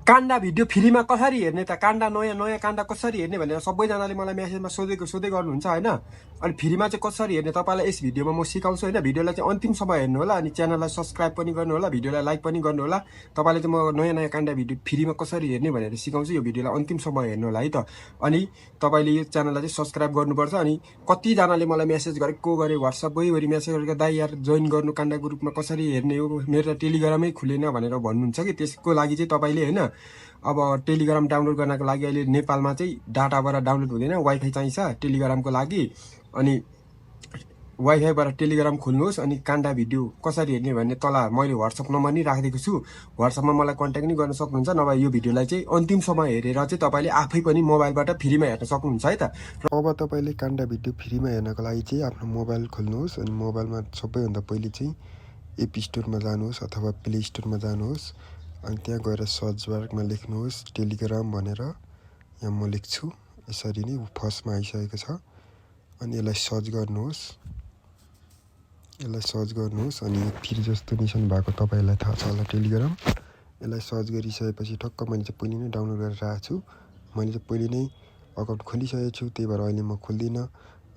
Kanda video फ्रीमा कसरी हेर्ने त काण्डा नयाँ काण्डा कसरी हेर्ने भनेर सबैजनाले मलाई मेसेजमा सोधै गर्नुहुन्छ हैन अनि फ्रीमा चाहिँ कसरी हेर्ने तपाईलाई यस भिडियोमा म सिकाउँछु हैन भिडियोलाई चाहिँ अन्तिमसम्म हेर्नु होला अनि च्यानललाई सब्स्क्राइब पनि गर्नु होला भिडियोलाई लाइक पनि गर्नु होला तपाईले चाहिँ म नयाँ काण्डा भिडियो फ्रीमा कसरी हेर्ने भनेर सिकाउँछु यो भिडियोलाई अन्तिमसम्म हेर्नु होला है त अनि तपाईले यो च्यानललाई चाहिँ सब्स्क्राइब गर्नुपर्छ अनि कति जनाले मलाई मेसेज गरे WhatsApp भरि मेसेज गरेको दाइ यार जोइन गर्नु काण्डा ग्रुपमा कसरी हेर्ने हो मेरो टेलिग्रामै खुलेन भनेर भन्नुहुन्छ कि त्यसको लागि चाहिँ तपाईले हैन अब टेलिग्राम डाउनलोड गर्नको लागि अहिले नेपालमा चाहिँ डाटाबाट डाउनलोड हुँदैन वाइफाई चाहिन्छ टेलिग्रामको लागि अनि वाइफाईबाट टेलिग्राम खोल्नुहोस् अनि काण्डा भिडियो कसरी हेर्ने भन्ने तल मैले WhatsApp नम्बर नि राखिदिएको छु WhatsAppमा मलाई कन्ट्याक्ट नि गर्न सक्नुहुन्छ नभए यो भिडियोलाई चाहिँ अन्तिमसम्म हेरेर चाहिँ तपाईले आफै पनि मोबाइलबाट फ्रीमा हेर्न सक्नुहुन्छ है त अब तपाईले काण्डा भिडियो फ्रीमा हेर्नको लागि चाहिँ आफ्नो मोबाइल खोल्नुहोस् अनि मोबाइलमा सबैभन्दा पहिले चाहिँ एप स्टोरमा जानुहोस् अथवा प्ले स्टोरमा जानुहोस् अनि त्यहाँ गएर सर्च बारमा लेख्नुहोस् टेलिग्राम भनेर यहाँ म लेख्छु यसरी नै फर्स्टमा आइसकेको छ अनि यसलाई सर्च गर्नुहोस् अनि फिर जस्तो निशान भएको तपाईलाई थाहा छ होला टेलिग्राम यसलाई सर्च गरिसकेपछि ठक्क मैले चाहिँ पहिले नै डाउनलोड गरेर राखेको छु मैले चाहिँ पहिले नै अकाउन्ट खोलिसकेको छु त्यही भएर अहिले म खोल्दिन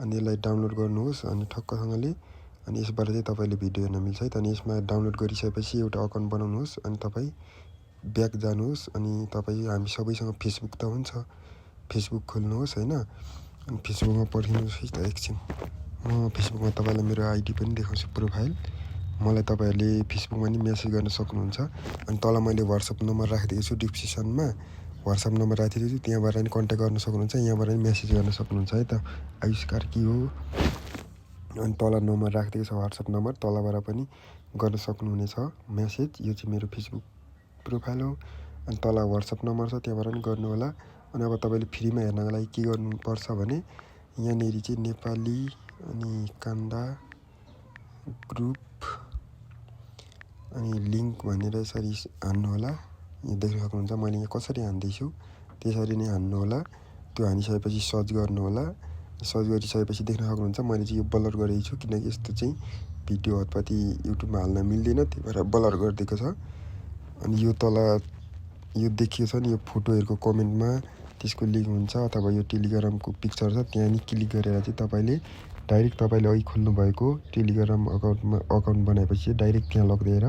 अनि यसलाई डाउनलोड गर्नुहोस् अनि ठक्कसँगले अनि यसबाट चाहिँ तपाईले भिडियो हेर्न मिल्छ है त अनि यसमा डाउनलोड गरिसकेपछि एउटा अकाउन्ट बनाउनुहोस् अनि तपाई ब्याक जानुहोस् अनि तपाई हामी सबैसँग फेसबुक त हुन्छ फेसबुक खोल्नुहोस् हैन अनि फेसबुकमा पर्खिनुहोस् है त एकछिन म फेसबुकमा तपाईलाई मेरो आइडी पनि देखाउँछु प्रोफाइल मलाई तपाईहरुले फेसबुकमा नि मेसेज गर्न सक्नुहुन्छ अनि तल मैले WhatsApp नम्बर राखिदिएको छु डिस्क्रिप्सनमा WhatsApp नम्बर राखिदिएको छु त्यहाँबाट नि कन्ट्याक्ट गर्न सक्नुहुन्छ यहाँबाट नि मेसेज गर्न सक्नुहुन्छ है त आविष्कार के हो अनि तल नम्बर राखिदिएको छ WhatsApp नम्बर तलबाट पनि गर्न सक्नुहुनेछ मेसेज यो चाहिँ मेरो फेसबुक प्रोफाइल हो अनि तल WhatsApp नम्बर छ त्यहाँबाट नि गर्नु होला अनि अब तपाईले फ्रीमा हेर्नको लागि के गर्नुपर्छ भने यहाँनेरि चाहिँ नेपाली अनि काण्डा ग्रुप अनि लिंक भनेर यसरी हान्नु होला यहाँ देख्न सक्नुहुन्छ मैले यहाँ कसरी हान्दैछु त्यसरी नै हान्नु होला त्यो हानिसकेपछि सर्च गर्नु होला सर्च गरिसकेपछि देख्न सक्नुहुन्छ मैले चाहिँ यो ब्लर गरेको छु किनकि यस्तो चाहिँ भिडियो हतपति युट्युबमा हाल्न मिल्दैन त्यही भएर ब्लर गरिदिएको छ अनि यो तल यो देखिएको छ नि यो फोटोहरुको कमेन्टमा त्यसको लिंक हुन्छ अथवा यो टेलिग्रामको पिक्चर छ त्यहाँ नि क्लिक गरेर चाहिँ तपाईले डाइरेक्ट तपाईले अघि खोल्नु भएको टेलिग्राम अकाउन्ट बनाएपछि डाइरेक्ट त्यहाँ लगिदिएर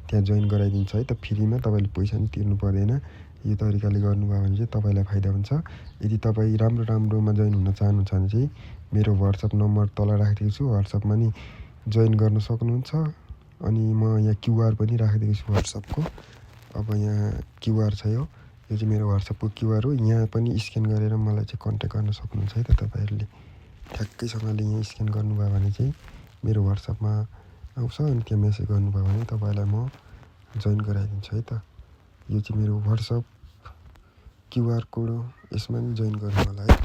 त्यहाँ जोइन गराइदिन्छ है त फ्रीमा तपाईले पैसा नि तिर्नु पर्दैन यो तरिकाले गर्नुभयो भने चाहिँ तपाईलाई फाइदा हुन्छ यदि तपाई राम्रोमा जोइन हुन चाहनुहुन्छ भने चाहिँ मेरो WhatsApp नम्बर तल राखिदिएको छु WhatsAppमा नि जोइन गर्न सक्नुहुन्छ अनि म यहाँ QR पनि राखिदिएको छु WhatsApp को अब यहाँ QR छ यो चाहिँ मेरो WhatsApp को QR हो यहाँ पनि स्क्यान गरेर मलाई चाहिँ कन्ट्याक्ट गर्न सक्नुहुन्छ है त तपाईहरुले ठ्याक्कैसँगले यहाँ स्क्यान गर्नुभयो भने चाहिँ मेरो WhatsAppमा आउँछ अनि त्यहाँ मेसेज गर्नुभयो भने तपाईलाई म जोइन गराइदिन्छु है त यो चाहिँ मेरो WhatsApp QR कोड हो यसमा नि जोइन गर्नु होला है